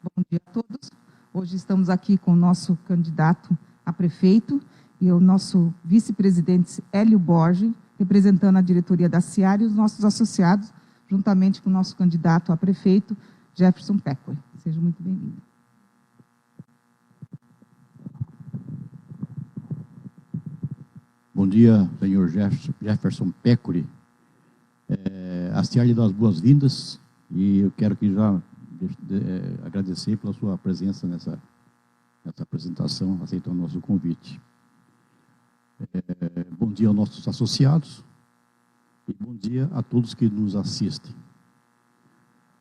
Bom dia a todos. Hoje estamos aqui com o nosso candidato a prefeito e o nosso vice-presidente Hélio Borges, representando a diretoria da Ciar e os nossos associados, juntamente com o nosso candidato a prefeito, Jefferson Peccori. Seja muito bem-vindo. Bom dia, senhor Jefferson Peccori. A Ciar lhe dá as boas-vindas e eu quero que já agradecer pela sua presença nessa apresentação, aceitando o nosso convite. Bom dia aos nossos associados e bom dia a todos que nos assistem.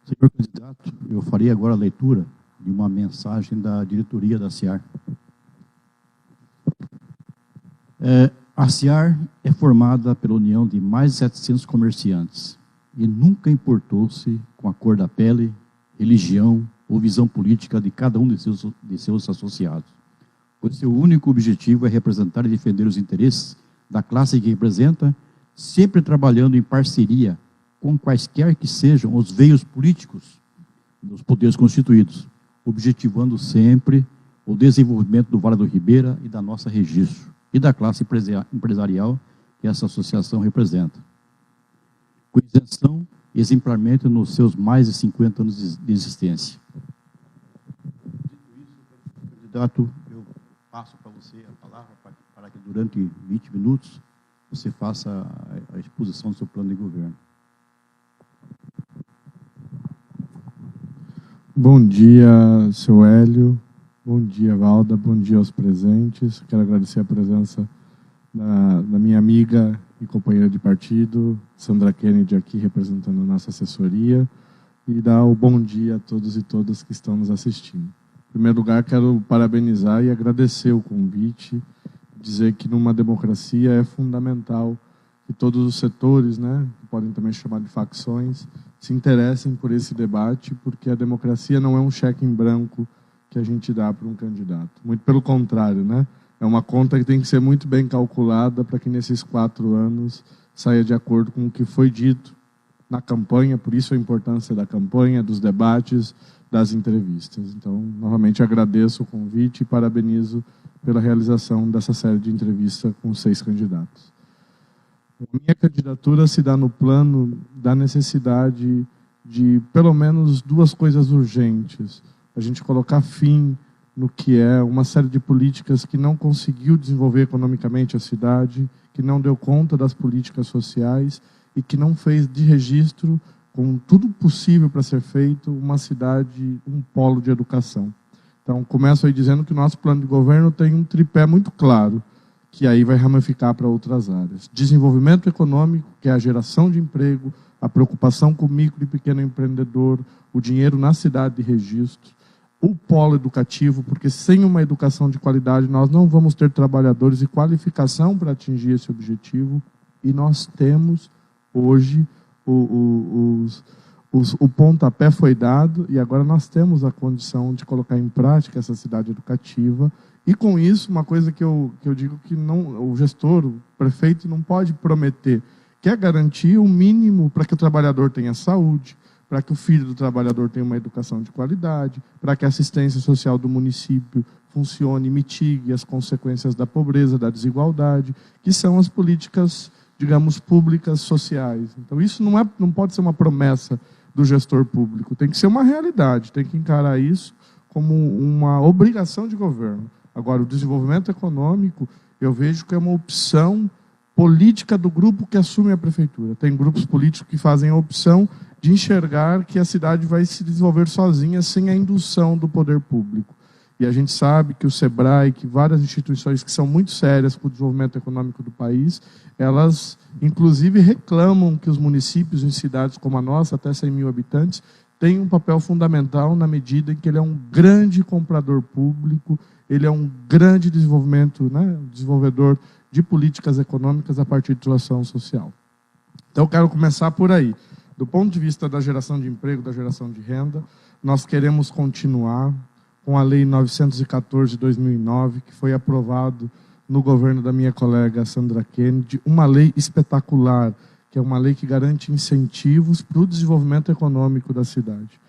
Senhor candidato, eu farei agora a leitura de uma mensagem da diretoria da Ciar. A Ciar é formada pela união de mais de 700 comerciantes e nunca importou-se com a cor da pele, religião ou visão política de cada um de seus associados. Pois seu único objetivo é representar e defender os interesses da classe que representa, sempre trabalhando em parceria com quaisquer que sejam os veios políticos dos poderes constituídos, objetivando sempre o desenvolvimento do Vale do Ribeira e da nossa registro, e da classe empresarial que essa associação representa. Com isenção exemplarmente nos seus mais de 50 anos de existência. Dito isso, candidato, eu passo para você a palavra para que durante 20 minutos você faça a exposição do seu plano de governo. Bom dia, seu Hélio. Bom dia, Valda. Bom dia aos presentes. Quero agradecer a presença da minha amiga e companheira de partido, Sandra Kennedy, aqui representando a nossa assessoria, e dar o bom dia a todos e todas que estão nos assistindo. Em primeiro lugar, quero parabenizar e agradecer o convite, dizer que numa democracia é fundamental que todos os setores, que podem também chamar de facções, se interessem por esse debate, porque a democracia não é um cheque em branco que a gente dá para um candidato. Muito pelo contrário, é uma conta que tem que ser muito bem calculada para que nesses 4 anos saia de acordo com o que foi dito na campanha, por isso a importância da campanha, dos debates, das entrevistas. Então, novamente agradeço o convite e parabenizo pela realização dessa série de entrevistas com 6 candidatos. A minha candidatura se dá no plano da necessidade de, pelo menos, 2 coisas urgentes. A gente colocar fim no que é uma série de políticas que não conseguiu desenvolver economicamente a cidade, que não deu conta das políticas sociais e que não fez de registro, com tudo possível para ser feito, uma cidade, um polo de educação. Então, começo aí dizendo que o nosso plano de governo tem um tripé muito claro, que aí vai ramificar para outras áreas. Desenvolvimento econômico, que é a geração de emprego, a preocupação com o micro e pequeno empreendedor, o dinheiro na cidade de registro, o polo educativo, porque sem uma educação de qualidade nós não vamos ter trabalhadores e qualificação para atingir esse objetivo, e nós temos hoje o pontapé foi dado e agora nós temos a condição de colocar em prática essa cidade educativa. E com isso, uma coisa que eu digo que não, o gestor, o prefeito não pode prometer, que é garantir o mínimo para que o trabalhador tenha saúde, para que o filho do trabalhador tenha uma educação de qualidade, para que a assistência social do município funcione e mitigue as consequências da pobreza, da desigualdade, que são as políticas, digamos, públicas sociais. Então, isso não pode ser uma promessa do gestor público, tem que ser uma realidade, tem que encarar isso como uma obrigação de governo. Agora, o desenvolvimento econômico, eu vejo que é uma opção política do grupo que assume a prefeitura. Tem grupos políticos que fazem a opção de enxergar que a cidade vai se desenvolver sozinha, sem a indução do poder público. E a gente sabe que o SEBRAE, que várias instituições que são muito sérias para o desenvolvimento econômico do país, elas, inclusive, reclamam que os municípios em cidades como a nossa, até 100 mil habitantes, têm um papel fundamental na medida em que ele é um grande comprador público, ele é um grande desenvolvedor de políticas econômicas a partir de sua ação social. Então, eu quero começar por aí. Do ponto de vista da geração de emprego, da geração de renda, nós queremos continuar com a Lei 914 de 2009, que foi aprovado no governo da minha colega Sandra Kennedy, uma lei espetacular, que é uma lei que garante incentivos para o desenvolvimento econômico da cidade.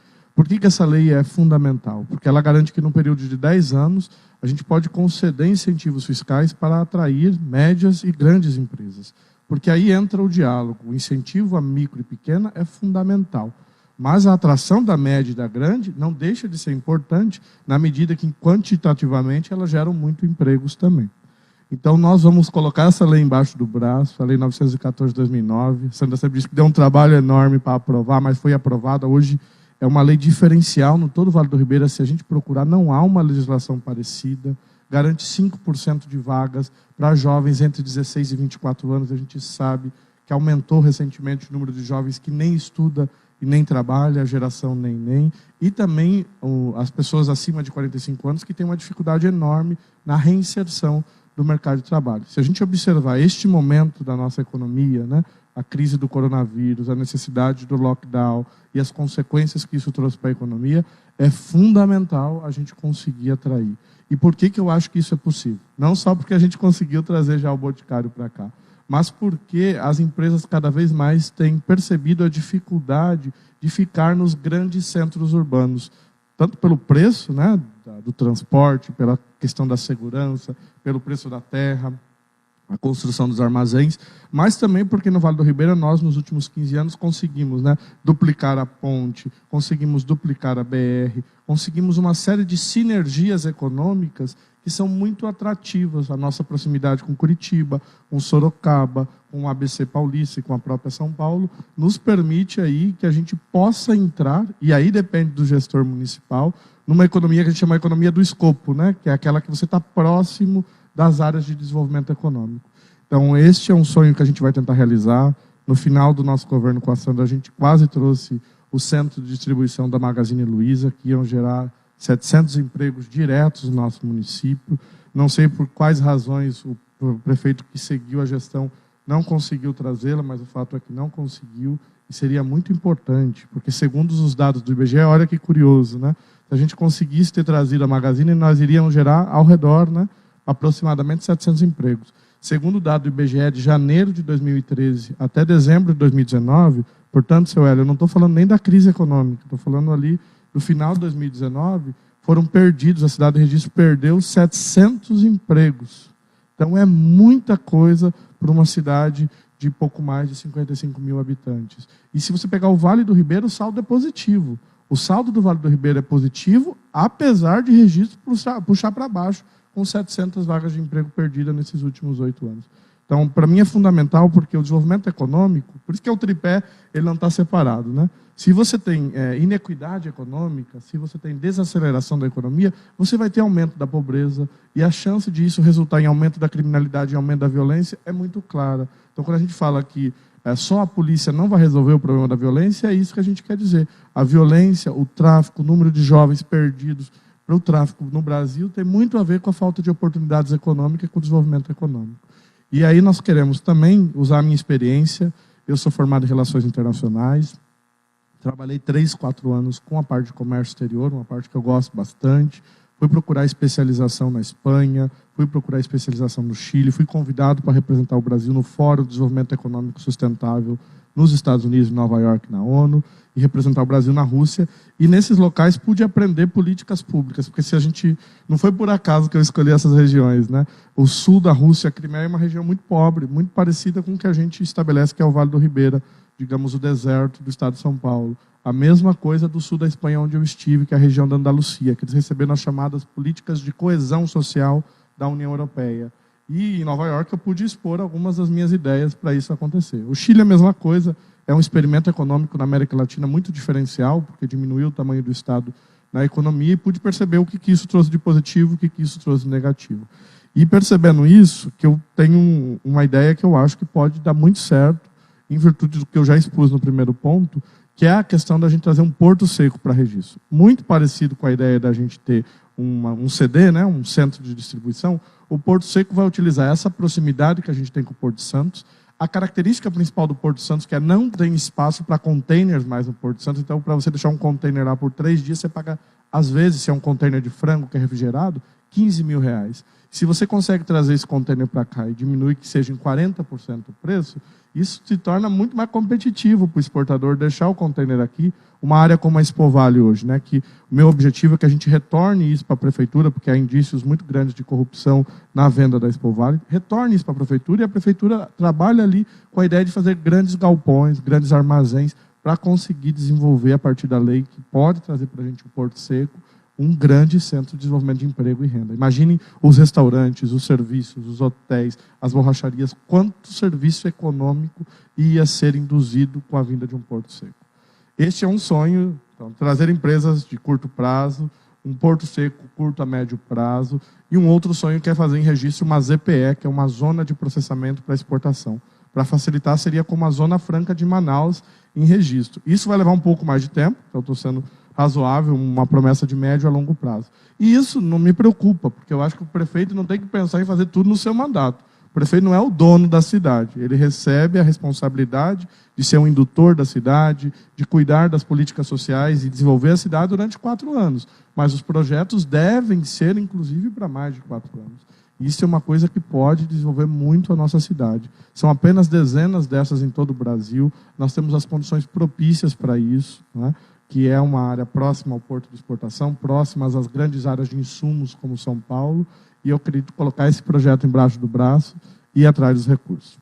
Por que essa lei é fundamental? Porque ela garante que, num período de 10 anos, a gente pode conceder incentivos fiscais para atrair médias e grandes empresas. Porque aí entra o diálogo. O incentivo à micro e pequena é fundamental. Mas a atração da média e da grande não deixa de ser importante na medida que, quantitativamente, elas geram muito empregos também. Então, nós vamos colocar essa lei embaixo do braço, a Lei 914 de 2009. A Sandra sempre disse que deu um trabalho enorme para aprovar, mas foi aprovada. Hoje é uma lei diferencial no todo o Vale do Ribeira. Se a gente procurar, não há uma legislação parecida. Garante 5% de vagas para jovens entre 16 e 24 anos. A gente sabe que aumentou recentemente o número de jovens que nem estuda e nem trabalha, a geração nem. E também as pessoas acima de 45 anos que têm uma dificuldade enorme na reinserção do mercado de trabalho. Se a gente observar este momento da nossa economia, né, a crise do coronavírus, a necessidade do lockdown e as consequências que isso trouxe para a economia, é fundamental a gente conseguir atrair. E por que eu acho que isso é possível? Não só porque a gente conseguiu trazer já o Boticário para cá, mas porque as empresas cada vez mais têm percebido a dificuldade de ficar nos grandes centros urbanos, tanto pelo preço, né, do transporte, pela questão da segurança, pelo preço da terra, a construção dos armazéns, mas também porque no Vale do Ribeira nós, nos últimos 15 anos, conseguimos, né, duplicar a ponte, conseguimos duplicar a BR, conseguimos uma série de sinergias econômicas que são muito atrativas. A nossa proximidade com Curitiba, com Sorocaba, com o ABC Paulista e com a própria São Paulo, nos permite aí que a gente possa entrar, e aí depende do gestor municipal, numa economia que a gente chama de economia do escopo, né, que é aquela que você está próximo das áreas de desenvolvimento econômico. Então, este é um sonho que a gente vai tentar realizar. No final do nosso governo com a Sandra, a gente quase trouxe o centro de distribuição da Magazine Luiza, que iam gerar 700 empregos diretos no nosso município. Não sei por quais razões o prefeito que seguiu a gestão não conseguiu trazê-la, mas o fato é que não conseguiu, e seria muito importante, porque segundo os dados do IBGE, olha que curioso, né? Se a gente conseguisse ter trazido a Magazine, nós iríamos gerar ao redor, né, aproximadamente 700 empregos. Segundo o dado do IBGE de janeiro de 2013 até dezembro de 2019, portanto, seu Hélio, eu não estou falando nem da crise econômica, estou falando ali do final de 2019, foram perdidos, a cidade de Registro perdeu 700 empregos. Então, é muita coisa para uma cidade de pouco mais de 55 mil habitantes. E se você pegar o Vale do Ribeira, o saldo é positivo. O saldo do Vale do Ribeira é positivo, apesar de Registro puxar para baixo, com 700 vagas de emprego perdidas nesses últimos 8 anos. Então, para mim é fundamental, porque o desenvolvimento econômico, por isso que é o tripé, ele não está separado, né? Se você tem inequidade econômica, se você tem desaceleração da economia, você vai ter aumento da pobreza, e a chance disso resultar em aumento da criminalidade e aumento da violência é muito clara. Então, quando a gente fala que só a polícia não vai resolver o problema da violência, é isso que a gente quer dizer. A violência, o tráfico, o número de jovens perdidos para o tráfico no Brasil tem muito a ver com a falta de oportunidades econômicas e com o desenvolvimento econômico. E aí nós queremos também usar a minha experiência. Eu sou formado em Relações Internacionais, trabalhei 3, 4 anos com a parte de comércio exterior, uma parte que eu gosto bastante. Fui procurar especialização na Espanha, fui procurar especialização no Chile, fui convidado para representar o Brasil no Fórum de Desenvolvimento Econômico Sustentável nos Estados Unidos, em Nova York, na ONU, e representar o Brasil na Rússia. E nesses locais pude aprender políticas públicas, porque se a gente não foi por acaso que eu escolhi essas regiões, né? O sul da Rússia, a Crimeia, é uma região muito pobre, muito parecida com o que a gente estabelece, que é o Vale do Ribeira, digamos, o deserto do estado de São Paulo. A mesma coisa do sul da Espanha, onde eu estive, que é a região da Andalucia, que eles receberam as chamadas políticas de coesão social da União Europeia. E em Nova York eu pude expor algumas das minhas ideias para isso acontecer. O Chile é a mesma coisa, é um experimento econômico na América Latina muito diferencial, porque diminuiu o tamanho do Estado na economia, e pude perceber o que isso trouxe de positivo, o que isso trouxe de negativo. E percebendo isso, que eu tenho uma ideia que eu acho que pode dar muito certo, em virtude do que eu já expus no primeiro ponto, que é a questão da gente trazer um porto seco para Registro. Muito parecido com a ideia da gente ter um CD, né, um centro de distribuição. O Porto Seco vai utilizar essa proximidade que a gente tem com o Porto Santos. A característica principal do Porto Santos, que é não tem espaço para containers mais no Porto Santos. Então, para você deixar um container lá por 3 dias, você paga, às vezes, se é um container de frango que é refrigerado, 15 mil reais. Se você consegue trazer esse container para cá e diminuir que seja em 40% o preço, isso se torna muito mais competitivo para o exportador deixar o container aqui, uma área como a Expo Vale hoje, né? Que o meu objetivo é que a gente retorne isso para a prefeitura, porque há indícios muito grandes de corrupção na venda da Expo Vale, retorne isso para a prefeitura e a prefeitura trabalha ali com a ideia de fazer grandes galpões, grandes armazéns, para conseguir desenvolver a partir da lei que pode trazer para a gente o Porto Seco, um grande centro de desenvolvimento de emprego e renda. Imaginem os restaurantes, os serviços, os hotéis, as borracharias, quanto serviço econômico ia ser induzido com a vinda de um Porto Seco. Este é um sonho, então, trazer empresas de curto prazo, um Porto Seco curto a médio prazo, e um outro sonho que é fazer em registro uma ZPE, que é uma zona de processamento para exportação. Para facilitar, seria como a Zona Franca de Manaus em registro. Isso vai levar um pouco mais de tempo, então estou sendo razoável, uma promessa de médio a longo prazo. E isso não me preocupa, porque eu acho que o prefeito não tem que pensar em fazer tudo no seu mandato. O prefeito não é o dono da cidade, ele recebe a responsabilidade de ser um indutor da cidade, de cuidar das políticas sociais e desenvolver a cidade durante 4 anos. Mas os projetos devem ser, inclusive, para mais de 4 anos. Isso é uma coisa que pode desenvolver muito a nossa cidade. São apenas dezenas dessas em todo o Brasil. Nós temos as condições propícias para isso, né? Que é uma área próxima ao porto de exportação, próximas às grandes áreas de insumos, como São Paulo, e eu acredito colocar esse projeto embaixo do braço e ir atrás dos recursos.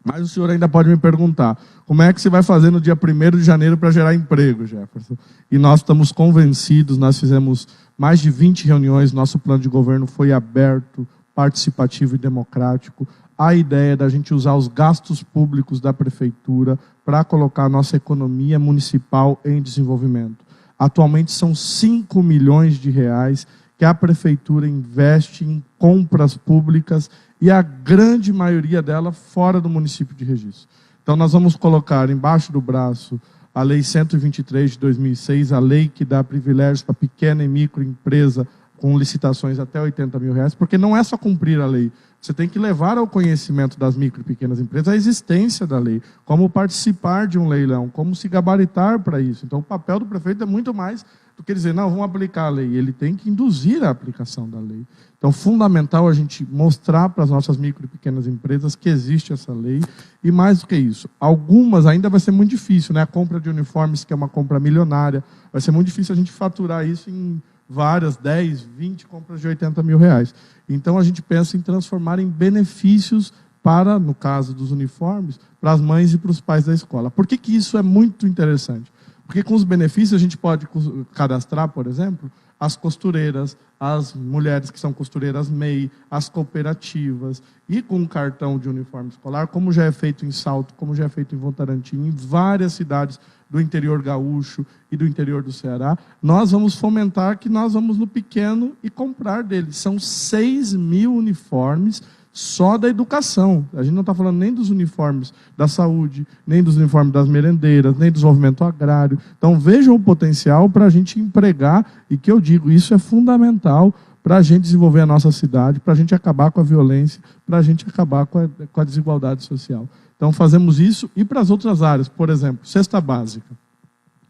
Mas o senhor ainda pode me perguntar, como é que você vai fazer no dia 1º de janeiro para gerar emprego, Jefferson? E nós estamos convencidos, nós fizemos mais de 20 reuniões, nosso plano de governo foi aberto, participativo e democrático. A ideia da gente usar os gastos públicos da prefeitura para colocar a nossa economia municipal em desenvolvimento. Atualmente são 5 milhões de reais que a prefeitura investe em compras públicas e a grande maioria dela fora do município de Registro. Então nós vamos colocar embaixo do braço a Lei 123 de 2006, a lei que dá privilégios para pequena e microempresa com licitações até 80 mil reais, porque não é só cumprir a lei, você tem que levar ao conhecimento das micro e pequenas empresas a existência da lei, como participar de um leilão, como se gabaritar para isso. Então, o papel do prefeito é muito mais do que dizer, não, vamos aplicar a lei. Ele tem que induzir a aplicação da lei. Então, fundamental a gente mostrar para as nossas micro e pequenas empresas que existe essa lei. E mais do que isso, algumas ainda vai ser muito difícil, né? A compra de uniformes, que é uma compra milionária, vai ser muito difícil a gente faturar isso em várias, 10, 20 compras de 80 mil reais. Então, a gente pensa em transformar em benefícios para, no caso dos uniformes, para as mães e para os pais da escola. Por que isso é muito interessante? Porque com os benefícios a gente pode cadastrar, por exemplo, as costureiras, as mulheres que são costureiras MEI, as cooperativas, e com um cartão de uniforme escolar, como já é feito em Salto, como já é feito em Votorantim, em várias cidades do interior gaúcho e do interior do Ceará, nós vamos fomentar que nós vamos no pequeno e comprar deles. São 6 mil uniformes só da educação. A gente não está falando nem dos uniformes da saúde, nem dos uniformes das merendeiras, nem do desenvolvimento agrário. Então, vejam o potencial para a gente empregar, e que eu digo, isso é fundamental para a gente desenvolver a nossa cidade, para a gente acabar com a violência, para a gente acabar com a desigualdade social. Então, fazemos isso e para as outras áreas. Por exemplo, cesta básica.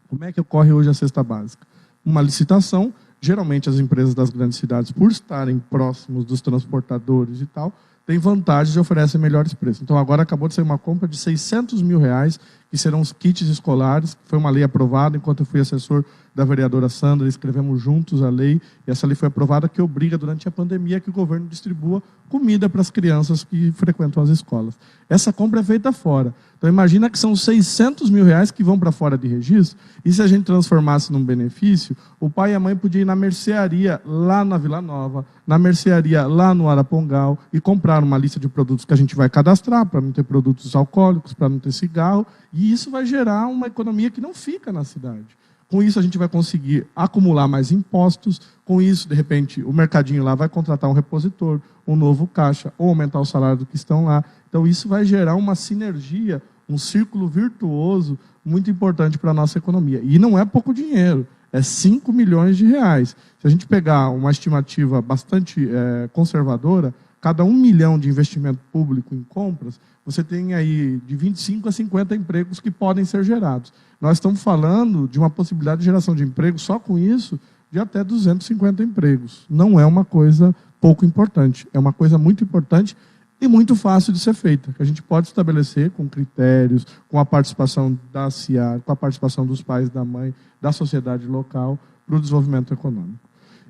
Como é que ocorre hoje a cesta básica? Uma licitação, geralmente as empresas das grandes cidades, por estarem próximos dos transportadores e tal, têm vantagens e oferecem melhores preços. Então, agora acabou de sair uma compra de 600 mil reais, que serão os kits escolares, que foi uma lei aprovada, enquanto eu fui assessor da vereadora Sandra, escrevemos juntos a lei, e essa lei foi aprovada, que obriga, durante a pandemia, que o governo distribua comida para as crianças que frequentam as escolas. Essa compra é feita fora. Então, imagina que são 600 mil reais que vão para fora de registro, e se a gente transformasse num benefício, o pai e a mãe podiam ir na mercearia lá na Vila Nova, na mercearia lá no Arapongal, e comprar uma lista de produtos que a gente vai cadastrar, para não ter produtos alcoólicos, para não ter cigarro, e isso vai gerar uma economia que não fica na cidade. Com isso, a gente vai conseguir acumular mais impostos. Com isso, de repente, o mercadinho lá vai contratar um repositor, um novo caixa, ou aumentar o salário do que estão lá. Então, isso vai gerar uma sinergia, um círculo virtuoso muito importante para a nossa economia. E não é pouco dinheiro, é 5 milhões de reais. Se a gente pegar uma estimativa bastante conservadora, cada 1 milhão de investimento público em compras, você tem aí de 25 a 50 empregos que podem ser gerados. Nós estamos falando de uma possibilidade de geração de emprego, só com isso, de até 250 empregos. Não é uma coisa pouco importante, é uma coisa muito importante e muito fácil de ser feita, que a gente pode estabelecer com critérios, com a participação da CIAR, com a participação dos pais, da mãe, da sociedade local, para o desenvolvimento econômico.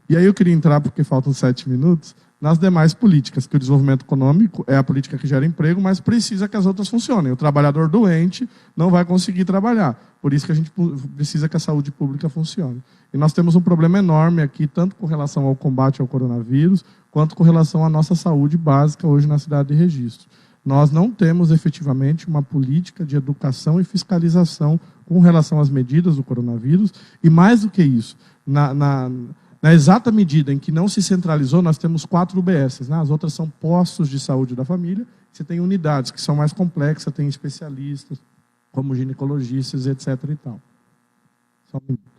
E aí eu queria entrar, porque faltam 7 minutos, nas demais políticas, que o desenvolvimento econômico é a política que gera emprego, mas precisa que as outras funcionem. O trabalhador doente não vai conseguir trabalhar. Por isso que a gente precisa que a saúde pública funcione. E nós temos um problema enorme aqui, tanto com relação ao combate ao coronavírus, quanto com relação à nossa saúde básica hoje na cidade de Registro. Nós não temos efetivamente uma política de educação e fiscalização com relação às medidas do coronavírus, e mais do que isso, na exata medida em que não se centralizou, nós temos 4 UBSs, né? As outras são postos de saúde da família. Você tem unidades que são mais complexas, tem especialistas, como ginecologistas, etc. e tal. Só um minuto.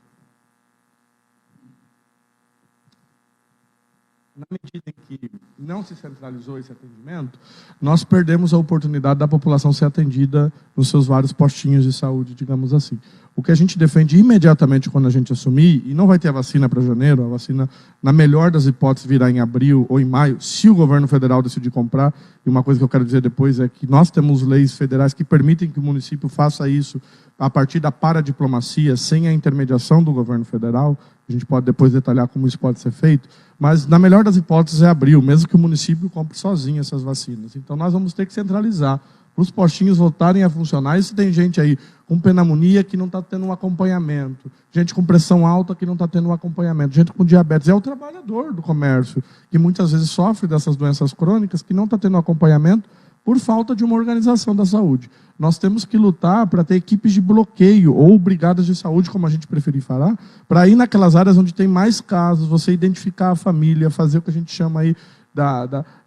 Na medida em que não se centralizou esse atendimento, nós perdemos a oportunidade da população ser atendida nos seus vários postinhos de saúde, digamos assim. O que a gente defende imediatamente quando a gente assumir, e não vai ter a vacina para janeiro, a vacina, na melhor das hipóteses, virá em abril ou em maio, se o governo federal decidir comprar, e uma coisa que eu quero dizer depois é que nós temos leis federais que permitem que o município faça isso a partir da paradiplomacia, sem a intermediação do governo federal. A gente pode depois detalhar como isso pode ser feito, mas na melhor das hipóteses é abril, mesmo que o município compre sozinho essas vacinas. Então nós vamos ter que centralizar para os postinhos voltarem a funcionar. E se tem gente aí com pneumonia que não está tendo um acompanhamento, gente com pressão alta que não está tendo um acompanhamento, gente com diabetes, é o trabalhador do comércio, que muitas vezes sofre dessas doenças crônicas, que não está tendo acompanhamento por falta de uma organização da saúde. Nós temos que lutar para ter equipes de bloqueio ou brigadas de saúde, como a gente preferir falar, para ir naquelas áreas onde tem mais casos, você identificar a família, fazer o que a gente chama aí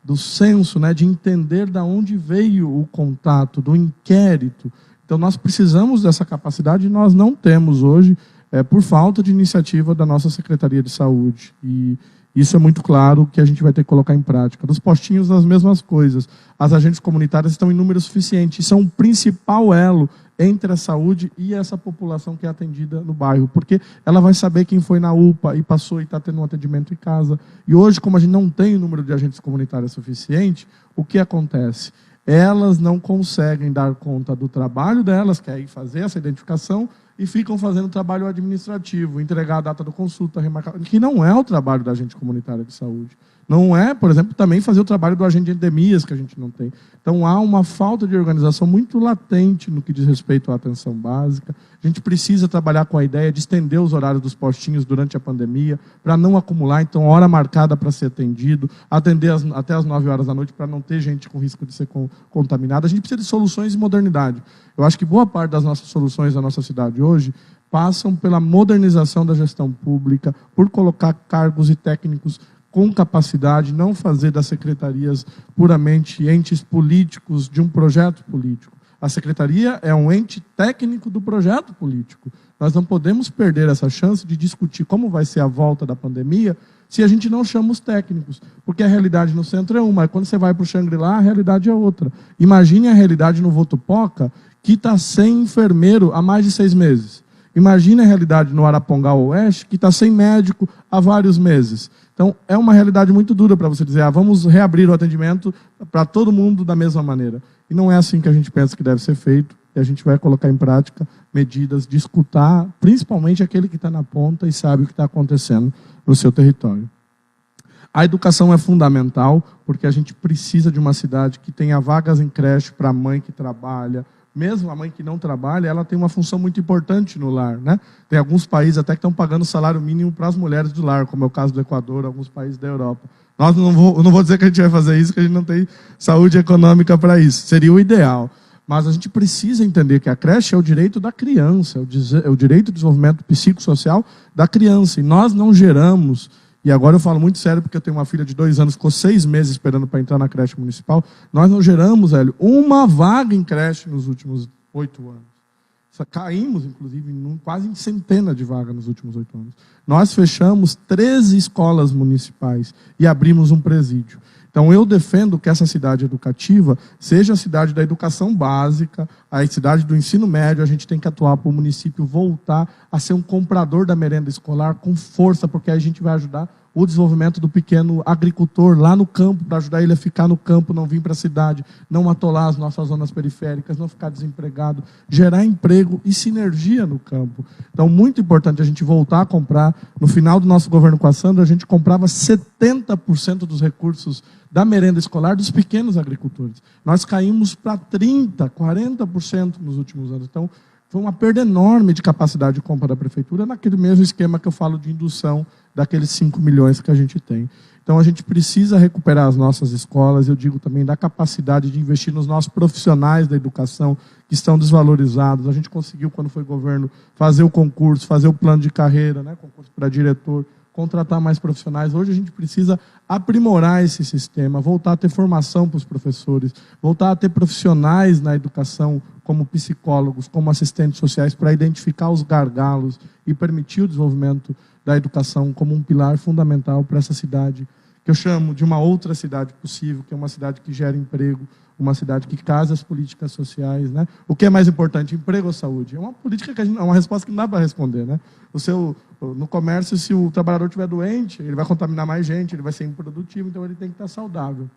do censo, né, de entender de onde veio o contato, do inquérito. Então nós precisamos dessa capacidade e nós não temos hoje, por falta de iniciativa da nossa Secretaria de Saúde. E isso é muito claro que a gente vai ter que colocar em prática. Dos postinhos, as mesmas coisas. As agentes comunitárias estão em número suficiente e são o principal elo entre a saúde e essa população que é atendida no bairro, porque ela vai saber quem foi na UPA e passou e está tendo um atendimento em casa. E hoje, como a gente não tem o número de agentes comunitários suficiente, o que acontece? Elas não conseguem dar conta do trabalho delas, que é ir fazer essa identificação, e ficam fazendo trabalho administrativo, entregar a data do consulta, remarcar, que não é o trabalho da agente comunitária de saúde. Não é, por exemplo, também fazer o trabalho do agente de endemias, que a gente não tem. Então, há uma falta de organização muito latente no que diz respeito à atenção básica. A gente precisa trabalhar com a ideia de estender os horários dos postinhos durante a pandemia, para não acumular, então, hora marcada para ser atendido, atender até as 9 horas da noite, para não ter gente com risco de ser contaminada. A gente precisa de soluções e modernidade. Eu acho que boa parte das nossas soluções da nossa cidade hoje passam pela modernização da gestão pública, por colocar cargos e técnicos com capacidade, não fazer das secretarias puramente entes políticos de um projeto político. A secretaria é um ente técnico do projeto político. Nós não podemos perder essa chance de discutir como vai ser a volta da pandemia se a gente não chama os técnicos, porque a realidade no centro é uma, mas quando você vai para o Xangri-Lá, a realidade é outra. Imagine a realidade no Votupoca, que está sem enfermeiro há mais de 6 meses. Imagine a realidade no Arapongal Oeste, que está sem médico há vários meses. Então, é uma realidade muito dura para você dizer, vamos reabrir o atendimento para todo mundo da mesma maneira. E não é assim que a gente pensa que deve ser feito, e a gente vai colocar em prática medidas de escutar, principalmente aquele que está na ponta e sabe o que está acontecendo no seu território. A educação é fundamental, porque a gente precisa de uma cidade que tenha vagas em creche para a mãe que trabalha. Mesmo a mãe que não trabalha, ela tem uma função muito importante no lar, né? Tem alguns países até que estão pagando salário mínimo para as mulheres do lar, como é o caso do Equador, alguns países da Europa. Eu não vou dizer que a gente vai fazer isso, que a gente não tem saúde econômica para isso. Seria o ideal. Mas a gente precisa entender que a creche é o direito da criança, é o direito do desenvolvimento psicossocial da criança. E nós não geramos, e agora eu falo muito sério porque eu tenho uma filha de 2 anos, ficou 6 meses esperando para entrar na creche municipal, nós não geramos, Hélio, uma vaga em creche nos últimos 8 anos. Caímos, inclusive, quase em centena de vagas nos últimos 8 anos. Nós fechamos 13 escolas municipais e abrimos um presídio. Então, eu defendo que essa cidade educativa seja a cidade da educação básica, a cidade do ensino médio. A gente tem que atuar para o município voltar a ser um comprador da merenda escolar com força, porque aí a gente vai ajudar o desenvolvimento do pequeno agricultor lá no campo, para ajudar ele a ficar no campo, não vir para a cidade, não atolar as nossas zonas periféricas, não ficar desempregado, gerar emprego e sinergia no campo. Então, muito importante a gente voltar a comprar. No final do nosso governo com a Sandra, a gente comprava 70% dos recursos da merenda escolar dos pequenos agricultores. Nós caímos para 30%, 40% nos últimos anos. Então, foi uma perda enorme de capacidade de compra da prefeitura, naquele mesmo esquema que eu falo de indução daqueles 5 milhões que a gente tem. Então, a gente precisa recuperar as nossas escolas, eu digo também da capacidade de investir nos nossos profissionais da educação, que estão desvalorizados. A gente conseguiu, quando foi governo, fazer o concurso, fazer o plano de carreira, né, concurso para diretor, contratar mais profissionais. Hoje a gente precisa aprimorar esse sistema, voltar a ter formação para os professores, voltar a ter profissionais na educação, como psicólogos, como assistentes sociais, para identificar os gargalos e permitir o desenvolvimento da educação como um pilar fundamental para essa cidade, que eu chamo de uma outra cidade possível, que é uma cidade que gera emprego, uma cidade que casa as políticas sociais, né? O que é mais importante, emprego ou saúde? É uma política que é uma resposta que não dá para responder, né? No comércio, se o trabalhador estiver doente, ele vai contaminar mais gente, ele vai ser improdutivo, então ele tem que estar saudável.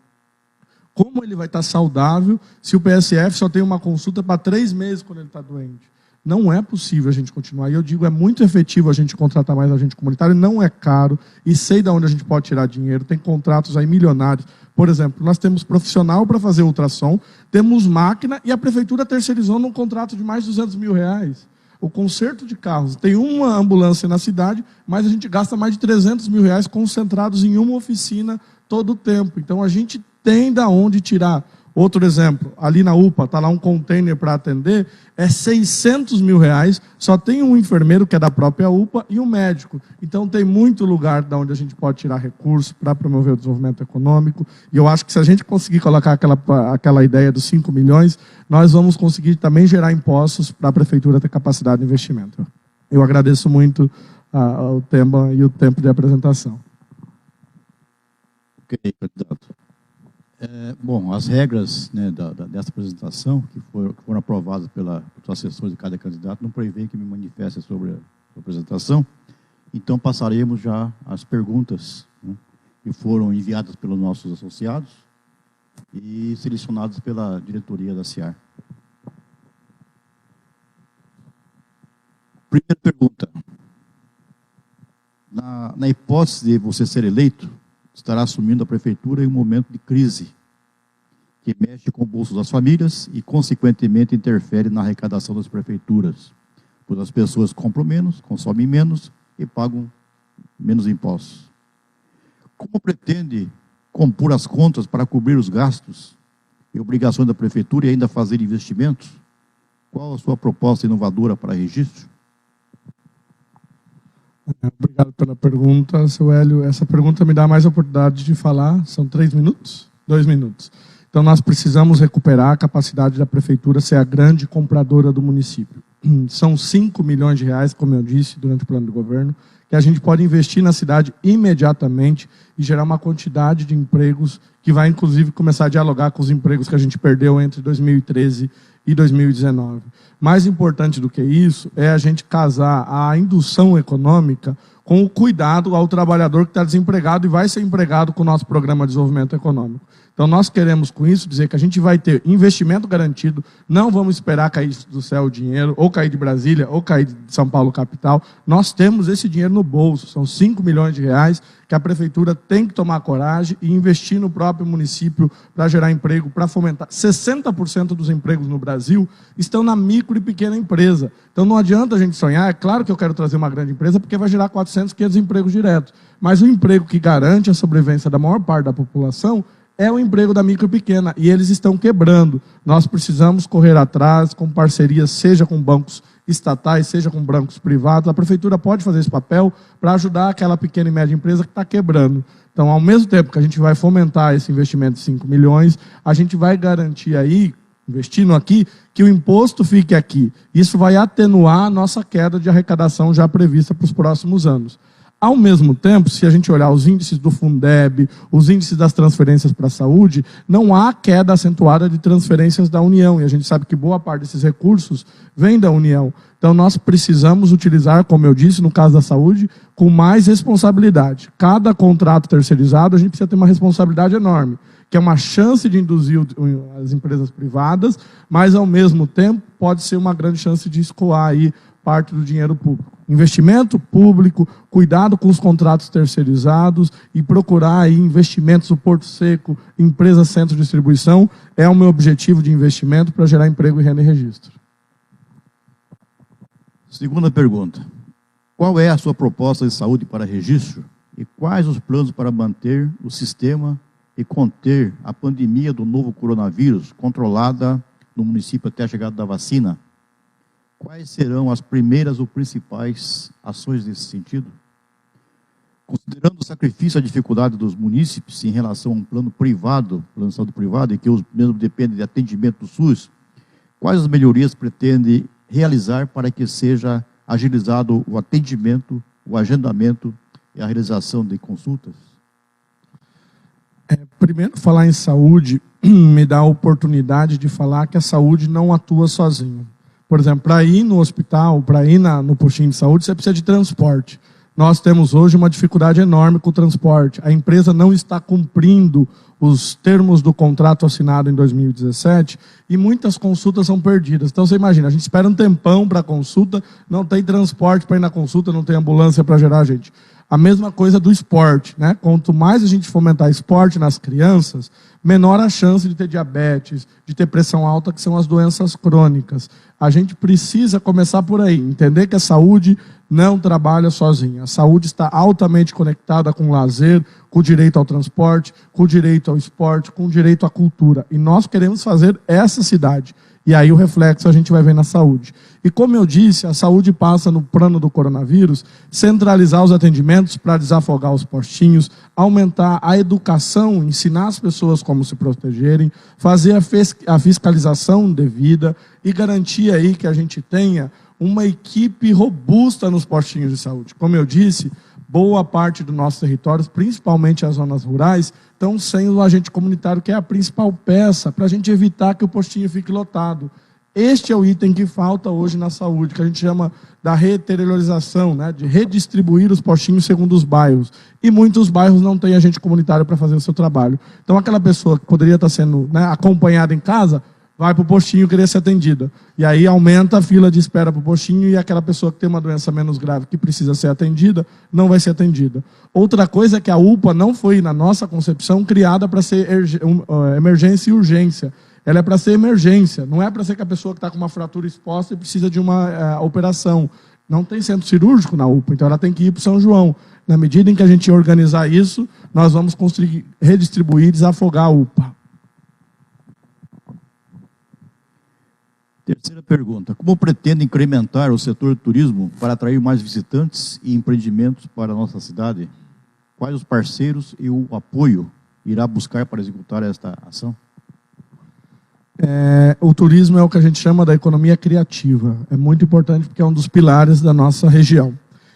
Como ele vai estar saudável se o PSF só tem uma consulta para 3 meses quando ele está doente? Não é possível a gente continuar. E eu digo, é muito efetivo a gente contratar mais agente comunitário, não é caro, e sei de onde a gente pode tirar dinheiro. Tem contratos aí milionários. Por exemplo, nós temos profissional para fazer ultrassom, temos máquina, e a prefeitura terceirizou num contrato de mais de R$200 mil. O conserto de carros, tem uma ambulância na cidade, mas a gente gasta mais de R$300 mil concentrados em uma oficina todo o tempo. Então, a gente tem de onde tirar. Outro exemplo, ali na UPA, está lá um container para atender, é R$600 mil, só tem um enfermeiro que é da própria UPA e um médico. Então tem muito lugar de onde a gente pode tirar recursos para promover o desenvolvimento econômico, e eu acho que se a gente conseguir colocar aquela ideia dos 5 milhões, nós vamos conseguir também gerar impostos para a prefeitura ter capacidade de investimento. Eu agradeço muito o tema e o tempo de apresentação. Ok, candidato. Bom, as regras, né, dessa apresentação, que foram aprovadas pelos assessores de cada candidato, não prevêem que me manifeste sobre a apresentação. Então, passaremos já às perguntas, né, que foram enviadas pelos nossos associados e selecionadas pela diretoria da CIAR. Primeira pergunta. Na hipótese de você ser eleito, estará assumindo a prefeitura em um momento de crise, que mexe com o bolso das famílias e, consequentemente, interfere na arrecadação das prefeituras, pois as pessoas compram menos, consomem menos e pagam menos impostos. Como pretende compor as contas para cobrir os gastos e obrigações da prefeitura e ainda fazer investimentos? Qual a sua proposta inovadora para registro? Obrigado pela pergunta, seu Hélio. Essa pergunta me dá mais oportunidade de falar. São 3 minutos? 2 minutos. Então, nós precisamos recuperar a capacidade da prefeitura ser a grande compradora do município. São 5 milhões de reais, como eu disse, durante o plano de governo, que a gente pode investir na cidade imediatamente e gerar uma quantidade de empregos que vai, inclusive, começar a dialogar com os empregos que a gente perdeu entre 2013 e 2019. Mais importante do que isso é a gente casar a indução econômica com o cuidado ao trabalhador que está desempregado e vai ser empregado com o nosso programa de desenvolvimento econômico. Então, nós queremos, com isso, dizer que a gente vai ter investimento garantido, não vamos esperar cair do céu o dinheiro, ou cair de Brasília, ou cair de São Paulo capital. Nós temos esse dinheiro no bolso, são 5 milhões de reais que a prefeitura tem que tomar coragem e investir no próprio município para gerar emprego, para fomentar. 60% dos empregos no Brasil estão na micro e pequena empresa. Então, não adianta a gente sonhar, é claro que eu quero trazer uma grande empresa, porque vai gerar 400, 500 empregos diretos. Mas o emprego que garante a sobrevivência da maior parte da população é o emprego da micro e pequena, e eles estão quebrando. Nós precisamos correr atrás, com parcerias, seja com bancos estatais, seja com bancos privados. A prefeitura pode fazer esse papel para ajudar aquela pequena e média empresa que está quebrando. Então, ao mesmo tempo que a gente vai fomentar esse investimento de 5 milhões, a gente vai garantir aí, investindo aqui, que o imposto fique aqui. Isso vai atenuar a nossa queda de arrecadação já prevista para os próximos anos. Ao mesmo tempo, se a gente olhar os índices do Fundeb, os índices das transferências para a saúde, não há queda acentuada de transferências da União, e a gente sabe que boa parte desses recursos vem da União. Então, nós precisamos utilizar, como eu disse, no caso da saúde, com mais responsabilidade. Cada contrato terceirizado, a gente precisa ter uma responsabilidade enorme, que é uma chance de induzir as empresas privadas, mas, ao mesmo tempo, pode ser uma grande chance de escoar aí parte do dinheiro público. Investimento público, cuidado com os contratos terceirizados e procurar aí investimentos no Porto Seco, empresas centro de distribuição, é o meu objetivo de investimento para gerar emprego e renda e registro. Segunda pergunta. Qual é a sua proposta de saúde para registro e quais os planos para manter o sistema e conter a pandemia do novo coronavírus controlada no município até a chegada da vacina? Quais serão as primeiras ou principais ações nesse sentido? Considerando o sacrifício e a dificuldade dos munícipes em relação a um plano de saúde privado, em que os mesmos dependem de atendimento do SUS, quais as melhorias pretende realizar para que seja agilizado o atendimento, o agendamento e a realização de consultas? Primeiro, falar em saúde me dá a oportunidade de falar que a saúde não atua sozinho. Por exemplo, para ir no hospital, para ir no postinho de saúde, você precisa de transporte. Nós temos hoje uma dificuldade enorme com o transporte. A empresa não está cumprindo os termos do contrato assinado em 2017 e muitas consultas são perdidas. Então, você imagina, a gente espera um tempão para a consulta, não tem transporte para ir na consulta, não tem ambulância para gerar a gente. A mesma coisa do esporte, né? Quanto mais a gente fomentar esporte nas crianças, menor a chance de ter diabetes, de ter pressão alta, que são as doenças crônicas. A gente precisa começar por aí, entender que a saúde não trabalha sozinha. A saúde está altamente conectada com o lazer, com o direito ao transporte, com o direito ao esporte, com o direito à cultura. E nós queremos fazer essa cidade. E aí o reflexo a gente vai ver na saúde. E como eu disse, a saúde passa no plano do coronavírus, centralizar os atendimentos para desafogar os postinhos, aumentar a educação, ensinar as pessoas como se protegerem, fazer a fiscalização devida e garantir aí que a gente tenha uma equipe robusta nos postinhos de saúde. Como eu disse, boa parte dos nossos territórios, principalmente as zonas rurais, estão sem o agente comunitário, que é a principal peça para a gente evitar que o postinho fique lotado. Este é o item que falta hoje na saúde, que a gente chama da reteritorialização, né, de redistribuir os postinhos segundo os bairros. E muitos bairros não têm agente comunitário para fazer o seu trabalho. Então, aquela pessoa que poderia estar sendo, né, acompanhada em casa, vai para o postinho querer ser atendida. E aí aumenta a fila de espera para o postinho e aquela pessoa que tem uma doença menos grave, que precisa ser atendida, não vai ser atendida. Outra coisa é que a UPA não foi, na nossa concepção, criada para ser emergência e urgência. Ela é para ser emergência, não é para ser que a pessoa que está com uma fratura exposta e precisa de uma operação. Não tem centro cirúrgico na UPA, então ela tem que ir para o São João. Na medida em que a gente organizar isso, nós vamos conseguir redistribuir e desafogar a UPA. Terceira pergunta. Como pretende incrementar o setor do turismo para atrair mais visitantes e empreendimentos para a nossa cidade? Quais os parceiros e o apoio irá buscar para executar esta ação? O turismo é o que a gente chama da economia criativa. É muito importante porque é um dos pilares da nossa região.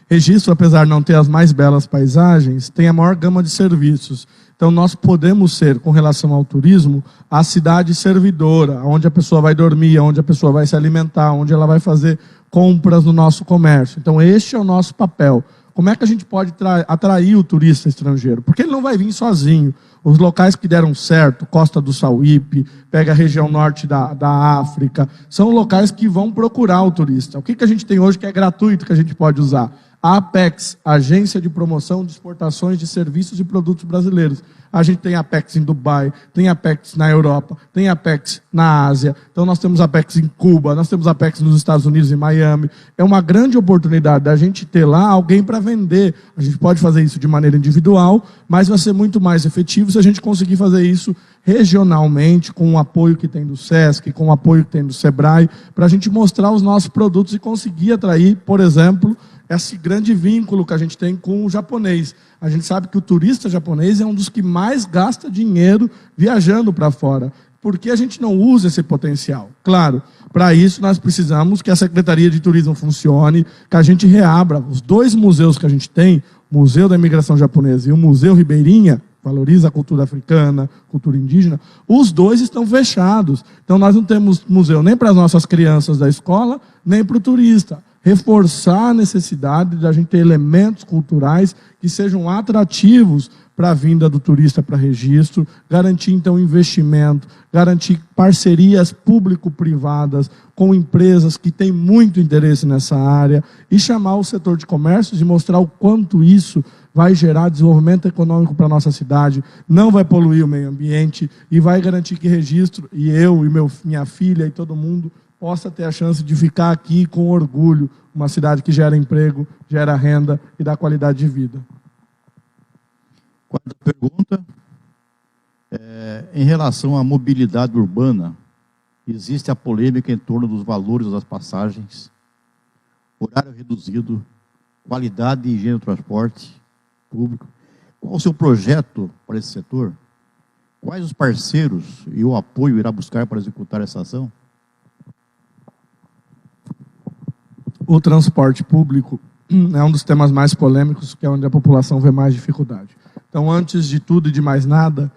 Registro, apesar de não ter as mais belas paisagens, tem a maior gama de serviços. Então, nós podemos ser, com relação ao turismo, a cidade servidora, onde a pessoa vai dormir, onde a pessoa vai se alimentar, onde ela vai fazer compras no nosso comércio. Então, este é o nosso papel. Como é que a gente pode atrair o turista estrangeiro? Porque ele não vai vir sozinho. Os locais que deram certo, Costa do Sauípe, pega a região norte da África, são locais que vão procurar o turista. O que a gente tem hoje que é gratuito, que a gente pode usar? A Apex, Agência de Promoção de Exportações de Serviços e Produtos Brasileiros. A gente tem Apex em Dubai, tem Apex na Europa, tem Apex na Ásia. Então nós temos Apex em Cuba, nós temos Apex nos Estados Unidos, em Miami. É uma grande oportunidade da gente ter lá alguém para vender. A gente pode fazer isso de maneira individual, mas vai ser muito mais efetivo se a gente conseguir fazer isso regionalmente, com o apoio que tem do SESC, com o apoio que tem do SEBRAE, para a gente mostrar os nossos produtos e conseguir atrair, por exemplo, esse grande vínculo que a gente tem com o japonês. A gente sabe que o turista japonês é um dos que mais gasta dinheiro viajando para fora. Por que a gente não usa esse potencial? Claro, para isso nós precisamos que a Secretaria de Turismo funcione, que a gente reabra os 2 museus que a gente tem, Museu da Imigração Japonesa e o Museu Ribeirinha, valoriza a cultura africana, cultura indígena, os dois estão fechados. Então nós não temos museu nem para as nossas crianças da escola, nem para o turista. Reforçar a necessidade de a gente ter elementos culturais que sejam atrativos para a vinda do turista para registro, garantir então investimento, garantir parcerias público-privadas com empresas que têm muito interesse nessa área e chamar o setor de comércio e mostrar o quanto isso vai gerar desenvolvimento econômico para a nossa cidade, não vai poluir o meio ambiente e vai garantir que registro, e eu, e minha filha e todo mundo, possa ter a chance de ficar aqui com orgulho, uma cidade que gera emprego, gera renda e dá qualidade de vida. Quarta pergunta, em relação à mobilidade urbana, existe a polêmica em torno dos valores das passagens, horário reduzido, qualidade e higiene do transporte público. Qual o seu projeto para esse setor? Quais os parceiros e o apoio irá buscar para executar essa ação? O transporte público é um dos temas mais polêmicos, que é onde a população vê mais dificuldade. Então, antes de tudo e de mais nada,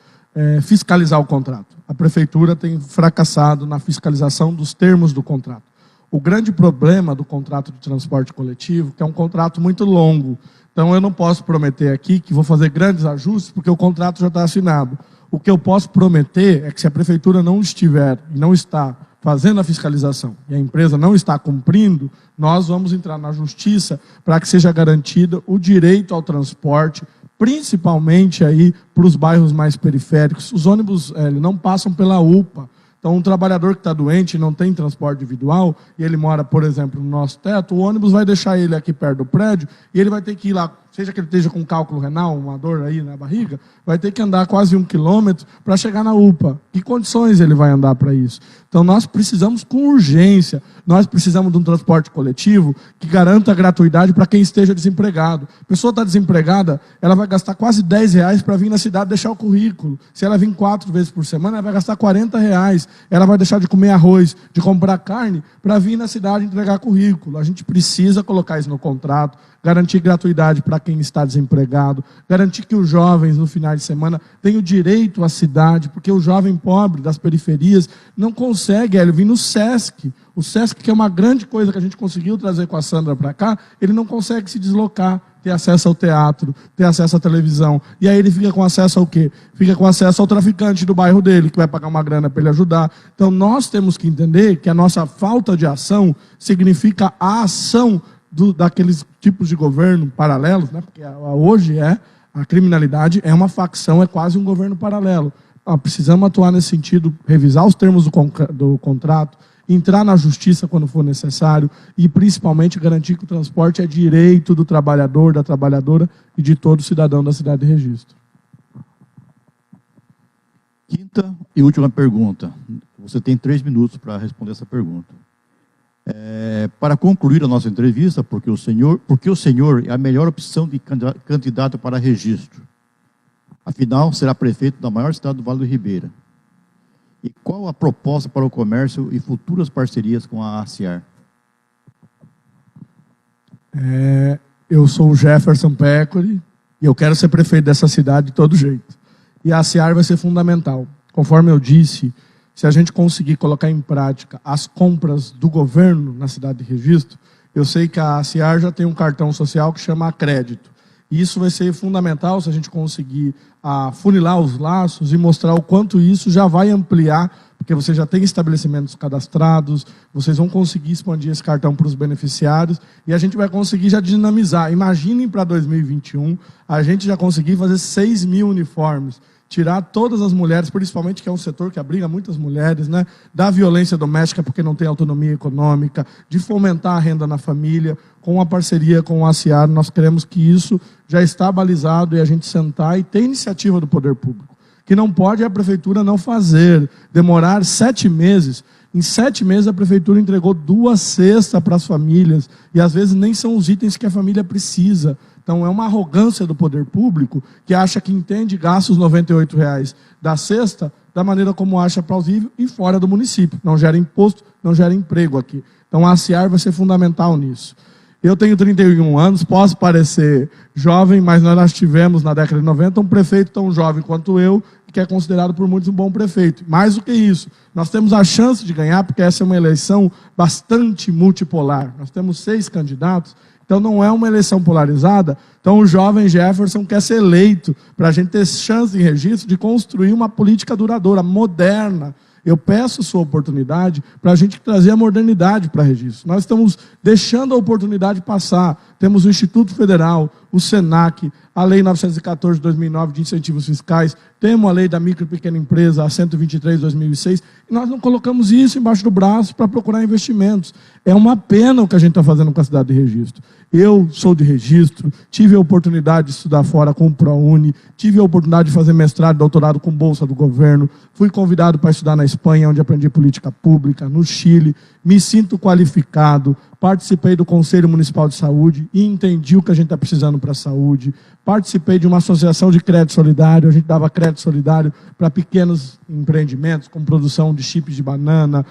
fiscalizar o contrato. A prefeitura tem fracassado na fiscalização dos termos do contrato. O grande problema do contrato de transporte coletivo, que é um contrato muito longo. Então, eu não posso prometer aqui que vou fazer grandes ajustes, porque o contrato já está assinado. O que eu posso prometer é que se a prefeitura não estiver e não está fazendo a fiscalização e a empresa não está cumprindo, nós vamos entrar na justiça para que seja garantido o direito ao transporte, principalmente aí para os bairros mais periféricos. Os ônibus não passam pela UPA. Então, um trabalhador que está doente e não tem transporte individual, e ele mora, por exemplo, no nosso teto, o ônibus vai deixar ele aqui perto do prédio, e ele vai ter que ir lá, seja que ele esteja com cálculo renal, uma dor aí na barriga, vai ter que andar quase 1 quilômetro para chegar na UPA. Que condições ele vai andar para isso? Então, nós precisamos com urgência, nós precisamos de um transporte coletivo que garanta a gratuidade para quem esteja desempregado. A pessoa está desempregada, ela vai gastar quase R$10 para vir na cidade deixar o currículo. Se ela vir 4 vezes por semana, ela vai gastar R$40. Ela vai deixar de comer arroz, de comprar carne, para vir na cidade entregar currículo. A gente precisa colocar isso no contrato, garantir gratuidade para quem está desempregado, garantir que os jovens, no final de semana, tenham direito à cidade, porque o jovem pobre das periferias não consegue vir no SESC. O SESC, que é uma grande coisa que a gente conseguiu trazer com a Sandra para cá, ele não consegue se deslocar, ter acesso ao teatro, ter acesso à televisão. E aí ele fica com acesso ao quê? Fica com acesso ao traficante do bairro dele, que vai pagar uma grana para ele ajudar. Então nós temos que entender que a nossa falta de ação significa a ação daqueles tipos de governo paralelos, né? Porque hoje a criminalidade é uma facção, é quase um governo paralelo. Precisamos atuar nesse sentido, revisar os termos do contrato, entrar na justiça quando for necessário e, principalmente, garantir que o transporte é direito do trabalhador, da trabalhadora e de todo cidadão da cidade de Registro. Quinta e última pergunta. Você tem 3 minutos para responder essa pergunta. Para concluir a nossa entrevista, porque o senhor é a melhor opção de candidato para registro. Afinal, será prefeito da maior cidade do Vale do Ribeira. E qual a proposta para o comércio e futuras parcerias com a ACIAR? Eu sou o Jefferson Pécori e eu quero ser prefeito dessa cidade de todo jeito. E a ACIAR vai ser fundamental. Conforme eu disse, se a gente conseguir colocar em prática as compras do governo na cidade de Registro, eu sei que a ACIAR já tem um cartão social que chama Crédito. E isso vai ser fundamental se a gente conseguir afunilar os laços e mostrar o quanto isso já vai ampliar, porque você já tem estabelecimentos cadastrados, vocês vão conseguir expandir esse cartão para os beneficiários e a gente vai conseguir já dinamizar. Imaginem para 2021 a gente já conseguir fazer 6 mil uniformes, tirar todas as mulheres, principalmente que é um setor que abriga muitas mulheres, né, da violência doméstica porque não tem autonomia econômica, de fomentar a renda na família, com a parceria com o ACIAR, nós queremos que isso já está balizado e a gente sentar e ter iniciativa do poder público. Que não pode a prefeitura não fazer, demorar 7 meses. Em 7 meses a prefeitura entregou 2 cestas para as famílias e às vezes nem são os itens que a família precisa. Então é uma arrogância do poder público que acha que entende e gasta os R$98 da cesta da maneira como acha plausível e fora do município. Não gera imposto, não gera emprego aqui. Então a ACIAR vai ser fundamental nisso. Eu tenho 31 anos, posso parecer jovem, mas nós tivemos na década de 90 um prefeito tão jovem quanto eu, que é considerado por muitos um bom prefeito. Mais do que isso, nós temos a chance de ganhar, porque essa é uma eleição bastante multipolar. Nós temos 6 candidatos, então não é uma eleição polarizada. Então o jovem Jefferson quer ser eleito para a gente ter chance em Registro de construir uma política duradoura, moderna. Eu peço sua oportunidade para a gente trazer a modernidade para Registro. Nós estamos deixando a oportunidade passar. Temos o Instituto Federal, o SENAC, a Lei 914 de 2009 de incentivos fiscais, temos a Lei da Micro e Pequena Empresa, a 123 de 2006, e nós não colocamos isso embaixo do braço para procurar investimentos. É uma pena o que a gente está fazendo com a cidade de Registro. Eu sou de Registro, tive a oportunidade de estudar fora com o ProUni, tive a oportunidade de fazer mestrado e doutorado com bolsa do governo, fui convidado para estudar na Espanha, onde aprendi política pública, no Chile, me sinto qualificado, participei do Conselho Municipal de Saúde e entendi o que a gente está precisando para a saúde. Participei de uma associação de crédito solidário, a gente dava crédito solidário para pequenos empreendimentos, como produção de chips de banana,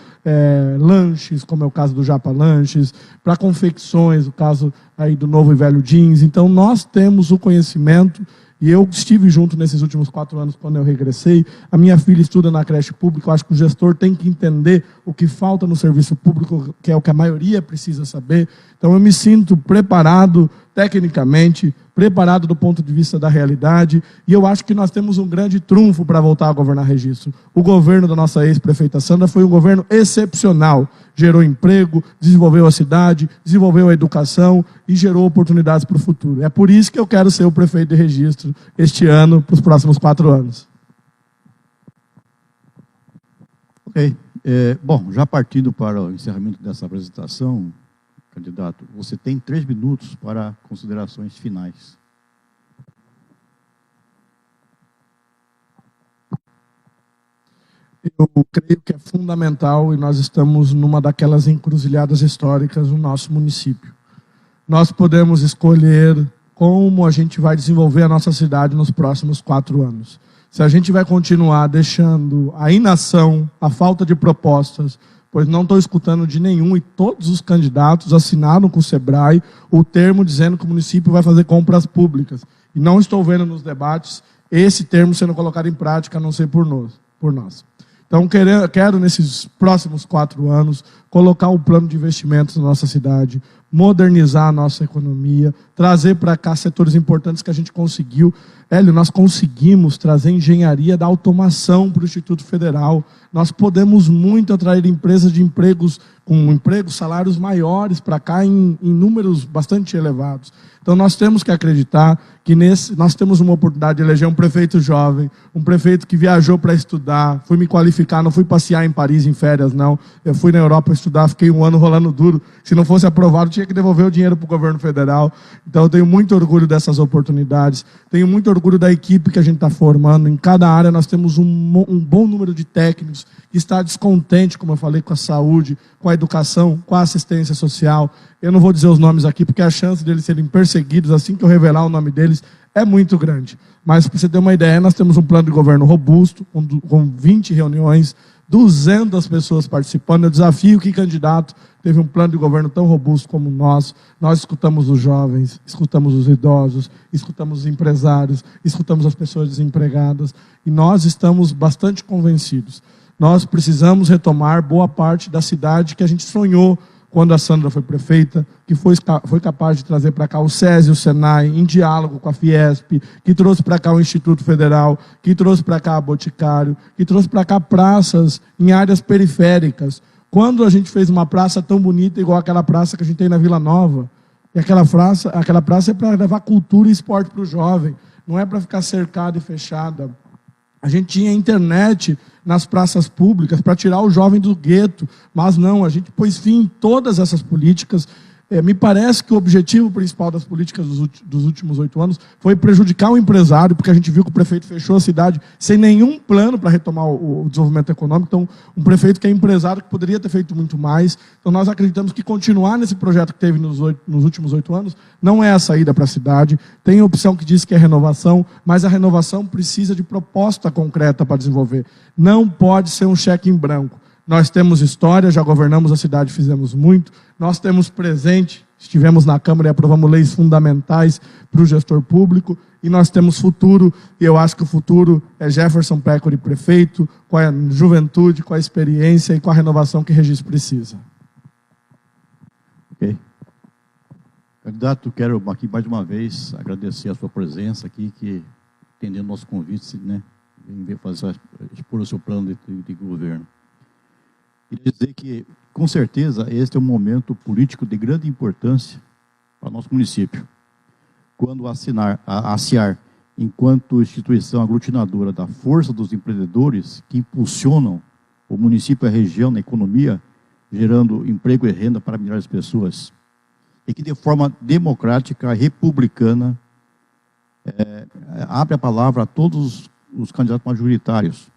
lanches, como é o caso do Japa Lanches, para confecções, o caso aí do Novo e Velho Jeans. Então, nós temos o conhecimento. E eu estive junto nesses últimos 4 anos, quando eu regressei. A minha filha estuda na creche pública. Eu acho que o gestor tem que entender o que falta no serviço público, que é o que a maioria precisa saber. Então, eu me sinto preparado tecnicamente, preparado do ponto de vista da realidade, e eu acho que nós temos um grande trunfo para voltar a governar Registro. O governo da nossa ex-prefeita Sandra foi um governo excepcional, gerou emprego, desenvolveu a cidade, desenvolveu a educação e gerou oportunidades para o futuro. É por isso que eu quero ser o prefeito de Registro este ano, para os próximos 4 anos. Ok. Bom, já partindo para o encerramento dessa apresentação, candidato, você tem 3 minutos para considerações finais. Eu creio que é fundamental, e nós estamos numa daquelas encruzilhadas históricas no nosso município. Nós podemos escolher como a gente vai desenvolver a nossa cidade nos próximos 4 anos. Se a gente vai continuar deixando a inação, a falta de propostas, pois não estou escutando de nenhum, e todos os candidatos assinaram com o SEBRAE o termo dizendo que o município vai fazer compras públicas. E não estou vendo nos debates esse termo sendo colocado em prática, a não ser por nós. Então, quero nesses próximos 4 anos, colocar um plano de investimentos na nossa cidade, modernizar a nossa economia, trazer para cá setores importantes que a gente conseguiu. Hélio, nós conseguimos trazer engenharia da automação para o Instituto Federal. Nós podemos muito atrair empresas de empregos, com salários maiores para cá em números bastante elevados. Então, nós temos que acreditar que nós temos uma oportunidade de eleger um prefeito jovem, um prefeito que viajou para estudar, fui me qualificar, não fui passear em Paris em férias, não. Eu fui na Europa estudar, fiquei 1 ano rolando duro. Se não fosse aprovado, tinha que devolver o dinheiro para o governo federal. Então, eu tenho muito orgulho dessas oportunidades, tenho muito orgulho da equipe que a gente está formando. Em cada área, nós temos um bom número de técnicos que está descontente, como eu falei, com a saúde, com a educação, com a assistência social. Eu não vou dizer os nomes aqui, porque a chance deles serem perseguidos assim que eu revelar o nome deles é muito grande. Mas, para você ter uma ideia, nós temos um plano de governo robusto, com 20 reuniões, 200 pessoas participando. Eu desafio que candidato teve um plano de governo tão robusto como o nosso. Nós escutamos os jovens, escutamos os idosos, escutamos os empresários, escutamos as pessoas desempregadas, e nós estamos bastante convencidos. Nós precisamos retomar boa parte da cidade que a gente sonhou quando a Sandra foi prefeita, que foi capaz de trazer para cá o SESI e o SENAI, em diálogo com a Fiesp, que trouxe para cá o Instituto Federal, que trouxe para cá a Boticário, que trouxe para cá praças em áreas periféricas. Quando a gente fez uma praça tão bonita, igual aquela praça que a gente tem na Vila Nova, e aquela praça é para levar cultura e esporte para o jovem, não é para ficar cercada e fechada. A gente tinha internet nas praças públicas para tirar o jovem do gueto, mas não, a gente pôs fim em todas essas políticas. Me parece que o objetivo principal das políticas dos últimos 8 anos foi prejudicar o empresário, porque a gente viu que o prefeito fechou a cidade sem nenhum plano para retomar o desenvolvimento econômico. Então, um prefeito que é empresário, que poderia ter feito muito mais. Então, nós acreditamos que continuar nesse projeto que teve nos últimos 8 anos não é a saída para a cidade. Tem a opção que diz que é renovação, mas a renovação precisa de proposta concreta para desenvolver. Não pode ser um cheque em branco. Nós temos história, já governamos a cidade, fizemos muito. Nós temos presente, estivemos na Câmara e aprovamos leis fundamentais para o gestor público, e nós temos futuro, e eu acho que o futuro é Jefferson Pécori prefeito, com a juventude, com a experiência e com a renovação que Regis precisa. Ok. Candidato, quero aqui mais uma vez agradecer a sua presença aqui, que atendendo o nosso convite, né, em fazer, expor o seu plano de governo. Queria dizer que, com certeza, este é um momento político de grande importância para o nosso município. Quando a ACIAR, enquanto instituição aglutinadora da força dos empreendedores que impulsionam o município e a região na economia, gerando emprego e renda para milhares de pessoas, e que de forma democrática, republicana, abre a palavra a todos os candidatos majoritários,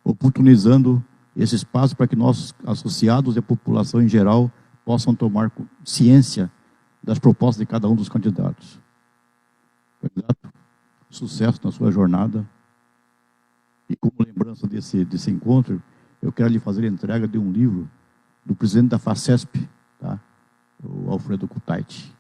oportunizando esse espaço para que nossos associados e a população em geral possam tomar ciência das propostas de cada um dos candidatos. Candidato, sucesso na sua jornada. E como lembrança desse encontro, eu quero lhe fazer a entrega de um livro do presidente da FACESP, tá? O Alfredo Kutaiti.